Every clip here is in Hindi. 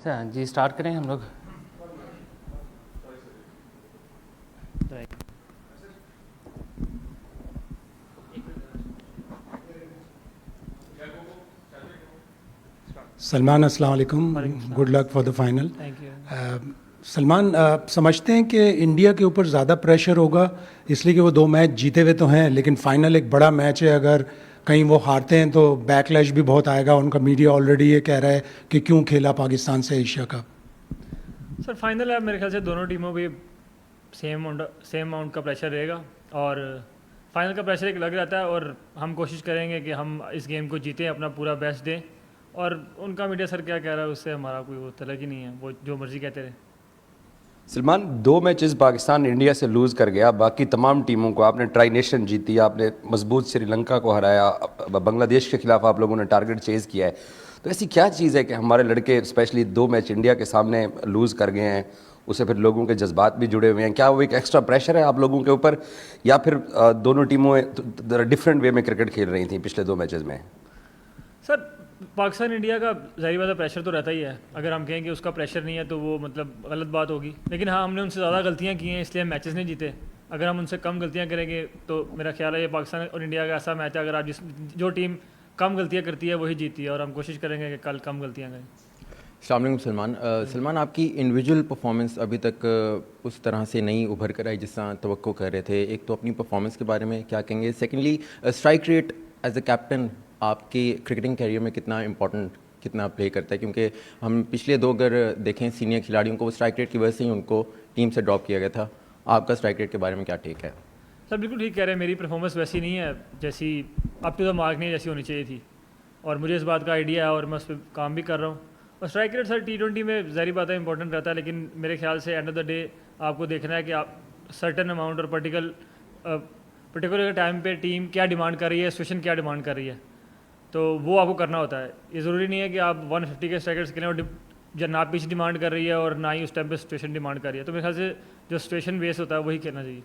अच्छा जी, स्टार्ट करें हम लोग। सलमान, अस्सलाम वालेकुम। Good luck for the final. Thank you. Salman, समझते हैं कि इंडिया के ऊपर ज़्यादा प्रेशर होगा इसलिए कि वो 2 मैच जीते हुए तो हैं, लेकिन फाइनल एक बड़ा मैच है। अगर कहीं वो हारते हैं तो बैकलैश भी बहुत आएगा। उनका मीडिया ऑलरेडी ये कह रहा है कि क्यों खेला पाकिस्तान से एशिया कप। सर फाइनल है, मेरे ख्याल से दोनों टीमों पे सेम अमाउंट का प्रेशर रहेगा और फाइनल का प्रेशर एक अलग रहता है और हम कोशिश करेंगे कि हम इस गेम को जीतें, अपना पूरा बेस्ट दें। और उनका मीडिया सर क्या कह रहा है उससे हमारा कोई वो तलक ही नहीं है, वो जो मर्जी कहते रहे। सलमान, 2 मैचेस पाकिस्तान इंडिया से लूज़ कर गया, बाकी तमाम टीमों को आपने ट्राई नेशन जीती, आपने मजबूत श्रीलंका को हराया, बांग्लादेश के खिलाफ आप लोगों ने टारगेट चेज़ किया है। तो ऐसी क्या चीज़ है कि हमारे लड़के स्पेशली 2 मैच इंडिया के सामने लूज़ कर गए हैं, उससे फिर लोगों के जज्बात भी जुड़े हुए हैं? क्या वो एक एक्स्ट्रा प्रेशर है आप लोगों के ऊपर, या फिर दोनों टीमों डिफरेंट वे में क्रिकेट खेल रही थी पिछले 2 मैचेस में? सर पाकिस्तान इंडिया का ज़ाहिर बात है प्रेशर तो रहता ही है। अगर हम कहें कि उसका प्रेशर नहीं है तो वो मतलब गलत बात होगी। लेकिन हाँ, हमने उनसे ज़्यादा गलतियाँ की हैं इसलिए हम मैचेस नहीं जीते। अगर हम उनसे कम गलतियाँ करेंगे तो मेरा ख्याल है ये पाकिस्तान और इंडिया का ऐसा मैच है, अगर आप जो टीम कम गलतियाँ करती है वही जीती है, और हम कोशिश करेंगे कि कल कम गलतियाँ करें। अस्सलाम वालेकुम सलमान। सलमान, आपकी इंडिविजुअल परफॉर्मेंस अभी तक उस तरह से नहीं उभर कर आई जिस तरह तवक्को कर रहे थे। एक तो अपनी परफॉर्मेंस के बारे में क्या कहेंगे, secondly strike rate as a captain आपकी क्रिकेटिंग कैरियर में कितना प्ले करता है? क्योंकि हम पिछले 2 अगर देखें सीनियर खिलाड़ियों को, वो स्ट्राइक रेट की वजह से ही उनको टीम से ड्रॉप किया गया था। आपका स्ट्राइक रेट के बारे में क्या टेक है? सर बिल्कुल ठीक कह रहे हैं, मेरी परफॉर्मेंस वैसी नहीं है जैसी अप टू द मार्क नहीं जैसी होनी चाहिए थी, और मुझे इस बात का आइडिया है और मैं उस पर काम भी कर रहा हूँ। और स्ट्राइक रेट सर T20 में ज़ाहिर बात है इंपॉर्टेंट रहता है, लेकिन मेरे ख्याल से एंड ऑफ द डे आपको देखना है कि आप सर्टन अमाउंट और पर्टिकुलर टाइम पे टीम क्या डिमांड कर रही है, सिचुएशन क्या डिमांड कर रही है, तो वो आपको करना होता है। ये ज़रूरी नहीं है कि आप 150 के स्ट्राइक रेट्स खेलें और ना पिच डिमांड कर रही है और ना ही उस टाइम पे सिचुएशन डिमांड कर रही है। तो मेरे ख्याल से जो सिचुएशन बेस होता है वही खेलना चाहिए।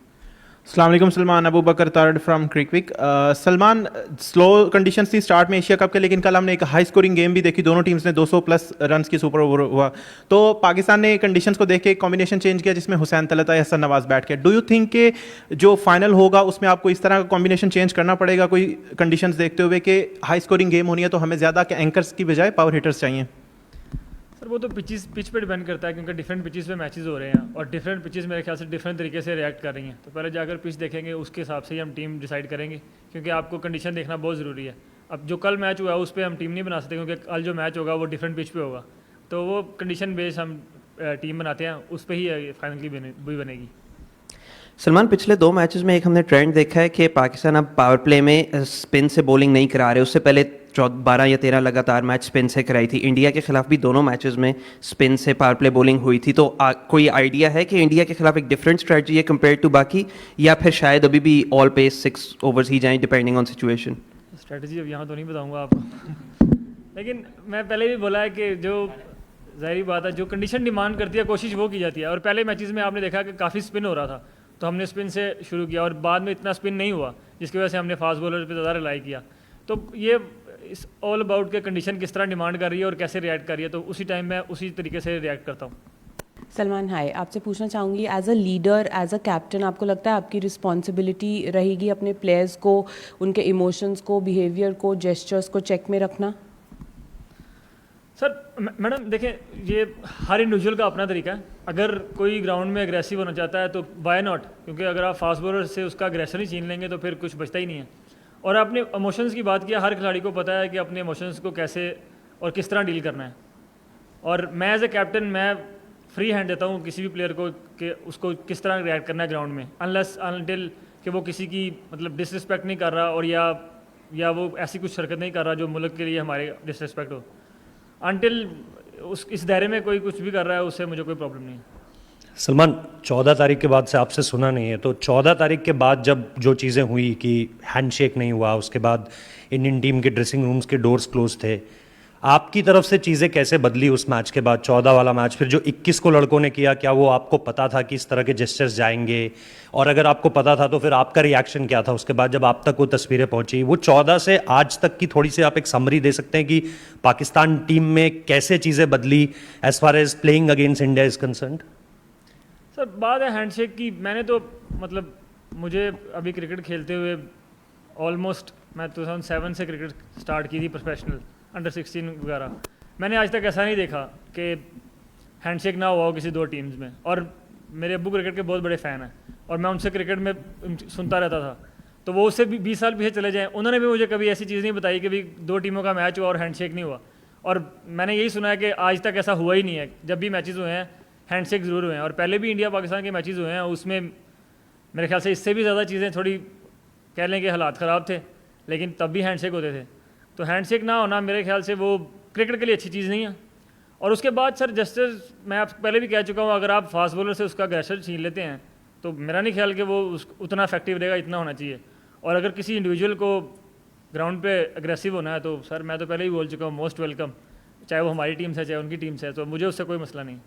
अस्सलाम वालेकुम सलमान, अबू बकर तारड फ्रॉम क्रिकविक। सलमान, स्लो कंडीशंस थी स्टार्ट में एशिया कप के, लेकिन कल हमने एक हाई स्कोरिंग गेम भी देखी। दोनों टीम्स ने 200 प्लस रन्स की सुपर ओवर हुआ। तो पाकिस्तान ने कंडीशंस को देख के एक कॉम्बिनेशन चेंज किया जिसमें हुसैन तलत या हसन नवाज बैठ के। डू यू थिंक कि जो फाइनल होगा उसमें आपको इस तरह का कॉम्बिनेशन चेंज करना पड़ेगा कोई कंडीशंस देखते हुए कि हाई स्कोरिंग गेम होनी है तो हमें ज़्यादा एंकर्स की बजाय पावर हिटर्स चाहिए? सर वो तो पिच पे डिपेंड करता है, क्योंकि डिफरेंट पिचेस पे मैचेस हो रहे हैं और डिफरेंट पिचेस मेरे ख्याल से डिफरेंट तरीके से रिएक्ट कर रही हैं। तो पहले जाकर पिच देखेंगे, उसके हिसाब से ही हम टीम डिसाइड करेंगे, क्योंकि आपको कंडीशन देखना बहुत ज़रूरी है। अब जो कल मैच हुआ है उस पर हम टीम नहीं बना सकते, क्योंकि कल जो मैच होगा वो डिफरेंट पिच पे होगा, तो वो कंडीशन बेस हम टीम बनाते हैं, उस पर ही फाइनल की भी बनेगी। सलमान, पिछले 2 मैचेस में एक हमने ट्रेंड देखा है कि पाकिस्तान अब पावर प्ले में स्पिन से बॉलिंग नहीं करा रहे। उससे पहले 12 या 13 लगातार मैच स्पिन से कराई थी। इंडिया के खिलाफ भी दोनों मैचेस में स्पिन से पावर प्ले बॉलिंग हुई थी। तो कोई आइडिया है कि इंडिया के खिलाफ एक डिफरेंट स्ट्रेटजी है कंपेयर टू बाकी, या फिर शायद अभी भी ऑल पेस 6 ओवर्स ही जाएं डिपेंडिंग ऑन सिचुएशन? स्ट्रेटजी अब यहाँ तो नहीं बताऊँगा आपको लेकिन मैं पहले भी बोला है कि जो ज़ाहिर बात है जो कंडीशन डिमांड करती है कोशिश वो की जाती है। और पहले मैचेस में आपने देखा कि काफ़ी स्पिन हो रहा था, तो हमने स्पिन से शुरू किया और बाद में इतना स्पिन नहीं हुआ, जिसकी वजह से हमने फास्ट बॉलर पे ज़्यादा रिलाई किया। तो ये इस ऑल अबाउट के कंडीशन किस तरह डिमांड कर रही है और कैसे रिएक्ट कर रही है, तो उसी टाइम मैं उसी तरीके से रिएक्ट करता हूँ। सलमान हाय, आपसे पूछना चाहूँगी as a leader, as a captain, आपको लगता है आपकी रिस्पॉन्सिबिलिटी रहेगी अपने प्लेयर्स को, उनके इमोशंस को, बिहेवियर को, जेस्चर्स को चेक में रखना? सर मैडम देखें, ये हर इंडिविजुअल का अपना तरीका है। अगर कोई ग्राउंड में एग्रेसिव होना चाहता है तो वाई नॉट, क्योंकि अगर आप फास्ट बॉलर से उसका एग्रेशन ही छीन लेंगे तो फिर कुछ बचता ही नहीं है। और आपने इमोशंस की बात किया, हर खिलाड़ी को पता है कि अपने इमोशंस को कैसे और किस तरह डील करना है। और मैं एज ए कैप्टन मैं फ्री हैंड देता हूँ किसी भी प्लेयर को कि उसको किस तरह रिएक्ट करना है ग्राउंड में, अनलेस अनटिल कि वो किसी की मतलब डिसरिस्पेक्ट नहीं कर रहा और या वो ऐसी कुछ हरकत नहीं कर रहा जो मुल्क के लिए हमारे डिसरिस्पेक्ट हो। अनटिल इस दायरे में कोई कुछ भी कर रहा है उससे मुझे कोई प्रॉब्लम नहीं है। सलमान, 14 तारीख के बाद से आपसे सुना नहीं है, तो 14 तारीख के बाद जब जो चीज़ें हुई कि हैंडशेक नहीं हुआ, उसके बाद इंडियन टीम के ड्रेसिंग रूम्स के डोर्स क्लोज थे, आपकी तरफ से चीज़ें कैसे बदली उस मैच के बाद, 14 वाला मैच, फिर जो 21 को लड़कों ने किया, क्या वो आपको पता था कि इस तरह के जेस्चर्स जाएंगे? और अगर आपको पता था तो फिर आपका रिएक्शन क्या था उसके बाद जब आप तक वो तस्वीरें पहुंची? वो 14 से आज तक की थोड़ी सी आप एक समरी दे सकते हैं कि पाकिस्तान टीम में कैसे चीज़ें बदली as far as playing against India is concerned? Sir बात है हैंडशेक की, मैंने तो मतलब मुझे अभी क्रिकेट खेलते हुए ऑलमोस्ट मैं 2007 से क्रिकेट स्टार्ट की थी प्रोफेशनल, अंडर 16 वगैरह, मैंने आज तक ऐसा नहीं देखा कि हैंडशेक ना हुआ हो किसी दो टीम्स में। और मेरे अब्बू क्रिकेट के बहुत बड़े फ़ैन हैं और मैं उनसे क्रिकेट में सुनता रहता था, तो वो उससे भी 20 साल पीछे चले जाएँ, उन्होंने भी मुझे कभी ऐसी चीज़ नहीं बताई कि भी दो टीमों का मैच हुआ और हैंडशेक नहीं हुआ। और मैंने यही सुना है कि आज तक ऐसा हुआ ही नहीं है, जब भी मैचेस हुए हैं हैंडशेक ज़रूर हुए हैं। और पहले भी इंडिया पाकिस्तान के मैचेस हुए हैं, उसमें मेरे ख्याल से इससे भी ज़्यादा चीज़ें थोड़ी कह लें कि हालात ख़राब थे, लेकिन तब भी हैंडशेक होते थे। तो हैंडशेक ना होना मेरे ख्याल से वो क्रिकेट के लिए अच्छी चीज़ नहीं है। और उसके बाद सर जस्टिस, मैं आपको पहले भी कह चुका हूँ, अगर आप फास्ट बॉलर से उसका अग्रेशन छीन लेते हैं तो मेरा नहीं ख्याल कि वो उतना इफेक्टिव रहेगा, इतना होना चाहिए। और अगर किसी इंडिविजुअल को ग्राउंड पे अग्रेसिव होना है तो सर मैं तो पहले ही बोल चुका हूँ, मोस्ट वेलकम, चाहे वो हमारी टीम से चाहे उनकी टीम से, तो मुझे उससे कोई मसला नहीं।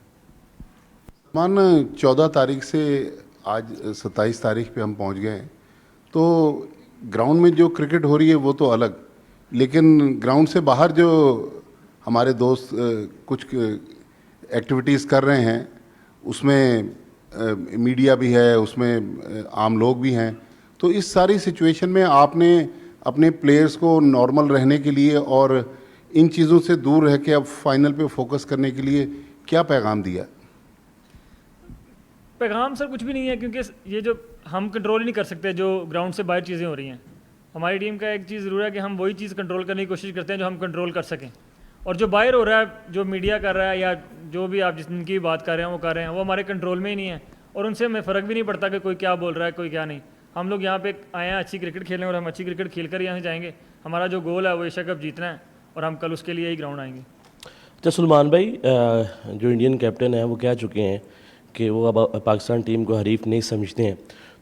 मान 14 तारीख से आज 27 तारीख पे हम पहुंच गए हैं, तो ग्राउंड में जो क्रिकेट हो रही है वो तो अलग, लेकिन ग्राउंड से बाहर जो हमारे दोस्त कुछ एक्टिविटीज़ कर रहे हैं, उसमें मीडिया भी है, उसमें आम लोग भी हैं। तो इस सारी सिचुएशन में आपने अपने प्लेयर्स को नॉर्मल रहने के लिए और इन चीज़ों से दूर रह के अब फाइनल पे फोकस करने के लिए क्या पैगाम दिया? पैगाम सर कुछ भी नहीं है, क्योंकि ये जो हम कंट्रोल ही नहीं कर सकते जो ग्राउंड से बाहर चीज़ें हो रही हैं। हमारी टीम का एक चीज़ ज़रूर है कि हम वही चीज़ कंट्रोल करने की कोशिश करते हैं जो हम कंट्रोल कर सकें। और जो बाहर हो रहा है, जो मीडिया कर रहा है या जो भी आप जिनकी बात कर रहे हैं वो कर रहे हैं, वो हमारे कंट्रोल में ही नहीं है और उनसे हमें फ़र्क भी नहीं पड़ता कि कोई क्या बोल रहा है कोई क्या नहीं। हम लोग यहाँ पे आए हैं अच्छी क्रिकेट खेलने और हम अच्छी क्रिकेट खेल कर यहाँ से जाएंगे। हमारा जो गोल है वो एशिया कप जीतना है और हम कल उसके लिए ही ग्राउंड आएंगे। तो सलमान भाई, जो इंडियन कैप्टन है वो कह चुके हैं कि वो अब पाकिस्तान टीम को हरीफ नहीं समझते हैं,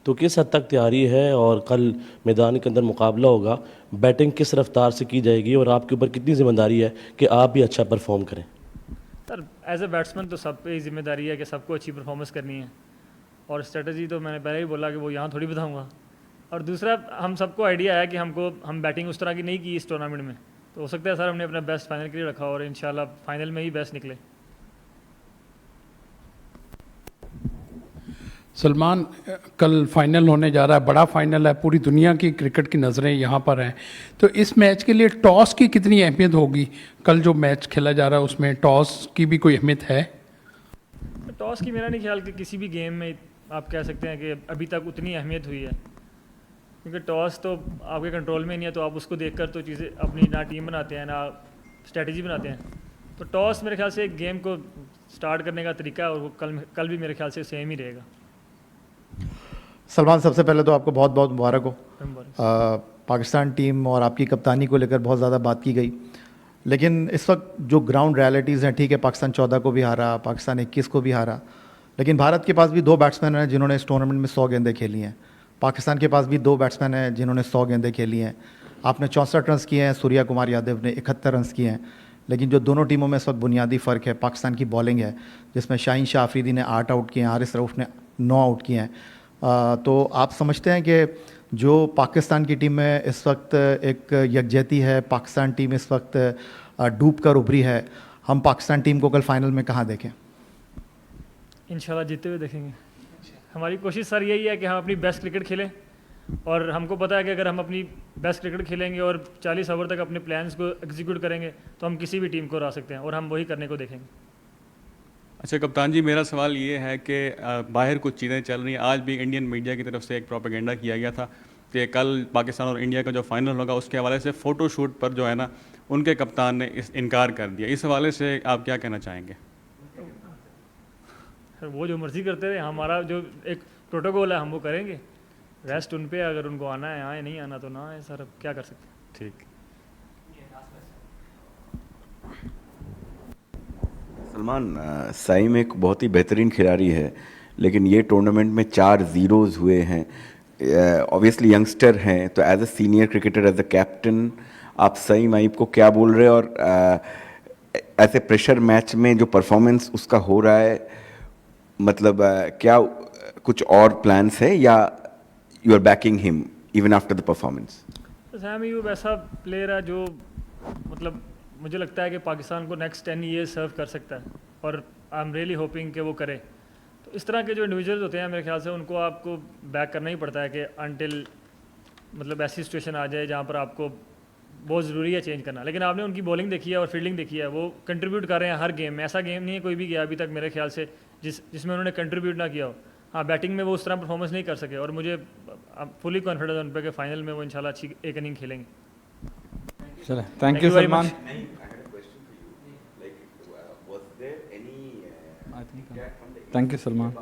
तो किस हद तक तैयारी है और कल मैदान के अंदर मुकाबला होगा, बैटिंग किस रफ्तार से की जाएगी और आपके ऊपर कितनी जिम्मेदारी है कि आप भी अच्छा परफॉर्म करें? सर एज ए बैट्समैन तो सब पे ही जिम्मेदारी है कि सबको अच्छी परफॉर्मेंस करनी है और स्ट्रेटजी तो मैंने पहले ही बोला कि वो यहाँ थोड़ी बताऊँगा। और दूसरा, हम सबको आइडिया है कि हम बैटिंग उस तरह की नहीं की इस टूर्नामेंट में, तो हो सकता है सर हमने अपना बेस्ट फाइनल के लिए रखा और इंशाल्लाह फाइनल में ही बेस्ट निकले। सलमान, कल फाइनल होने जा रहा है, बड़ा फाइनल है, पूरी दुनिया की क्रिकेट की नज़रें यहाँ पर हैं, तो इस मैच के लिए टॉस की कितनी अहमियत होगी? कल जो मैच खेला जा रहा है उसमें टॉस की भी कोई अहमियत है? टॉस की मेरा नहीं ख्याल कि किसी भी गेम में आप कह सकते हैं कि अभी तक उतनी अहमियत हुई है, क्योंकि टॉस तो आपके कंट्रोल में नहीं है, तो आप उसको देखकर तो चीज़ें अपनी ना टीम बनाते हैं ना स्ट्रेटजी बनाते हैं। तो टॉस मेरे ख्याल से एक गेम को स्टार्ट करने का तरीका है और वो कल भी मेरे ख्याल से सेम ही रहेगा। सलमान, सबसे पहले तो आपको बहुत बहुत मुबारक हो। पाकिस्तान टीम और आपकी कप्तानी को लेकर बहुत ज़्यादा बात की गई, लेकिन इस वक्त जो ग्राउंड रियलिटीज़ हैं, ठीक है पाकिस्तान 14 को भी हारा, पाकिस्तान 21 को भी हारा, लेकिन भारत के पास भी 2 बैट्समैन हैं जिन्होंने इस टूर्नामेंट में 100 गेंदें खेली हैं। पाकिस्तान के पास भी 2 बैट्समैन हैं जिन्होंने 100 गेंदें खेली हैं। आपने 64 रन किए हैं, सूर्या कुमार यादव ने 71 रन किए हैं। लेकिन जो दोनों टीमों में इस वक्त बुनियादी फ़र्क है, पाकिस्तान की बॉलिंग है, जिसमें शाहीन शाह अफरीदी ने 8 आउट किए हैं, हारिस रऊफ़ ने 9 आउट किए हैं। तो आप समझते हैं कि जो पाकिस्तान की टीम में इस वक्त एक यकजहती है, पाकिस्तान टीम इस वक्त डूब कर उभरी है, हम पाकिस्तान टीम को कल फाइनल में कहाँ देखें? इंशाल्लाह जीते हुए देखेंगे। हमारी कोशिश सर यही है कि हम अपनी बेस्ट क्रिकेट खेलें और हमको पता है कि अगर हम अपनी बेस्ट क्रिकेट खेलेंगे और 40 ओवर तक अपने प्लान्स को एग्जीक्यूट करेंगे तो हम किसी भी टीम को हरा सकते हैं और हम वही करने को देखेंगे। अच्छा कप्तान जी, मेरा सवाल ये है कि बाहर कुछ चीज़ें चल रही हैं। आज भी इंडियन मीडिया की तरफ से एक प्रोपेगेंडा किया गया था कि कल पाकिस्तान और इंडिया का जो फाइनल होगा उसके हवाले से फ़ोटोशूट पर जो है ना उनके कप्तान ने इनकार कर दिया। इस हवाले से आप क्या कहना चाहेंगे? वो जो मर्ज़ी करते रहे, हमारा जो एक प्रोटोकॉल है हम वो करेंगे, रेस्ट उन पे, अगर उनको आना है आए, नहीं आना तो ना आए सर, अब क्या कर सकते हैं। ठीक। सलमान, साइम एक बहुत ही बेहतरीन खिलाड़ी है, लेकिन ये टूर्नामेंट में 4 ज़ीरोज़ हुए हैं। ऑब्वियसली यंगस्टर हैं, तो as a senior cricketer, as a captain, आप सईम आइब को क्या बोल रहे हैं और ऐसे प्रेशर मैच में जो परफॉर्मेंस उसका हो रहा है, मतलब क्या कुछ और प्लान्स है या you are backing him even after the performance? Saim Ayub ऐसा प्लेयर है जो मतलब मुझे लगता है कि पाकिस्तान को नेक्स्ट 10 ईयर्स सर्व कर सकता है, और आई एम रियली होपिंग कि वो करे। तो इस तरह के जो इंडिविजुअल्स होते हैं मेरे ख्याल से उनको आपको बैक करना ही पड़ता है कि अनटिल मतलब ऐसी सिचुएशन आ जाए जहाँ पर आपको बहुत ज़रूरी है चेंज करना। लेकिन आपने उनकी बॉलिंग देखी है और फील्डिंग देखी है, वो कंट्रीब्यूट कर रहे हैं हर गेम में। ऐसा गेम नहीं है कोई भी गया अभी तक मेरे ख्याल से जिसमें उन्होंने कंट्रीब्यूट ना किया हो। हाँ, बैटिंग में वो उस तरह परफॉर्मेंस नहीं कर सके, और मुझे फुली कॉन्फिडेंस उन पर कि फाइनल में वो इंशाल्लाह अच्छी एक इनिंग खेलेंगे। चले, thank you Salman. Thank you Salman.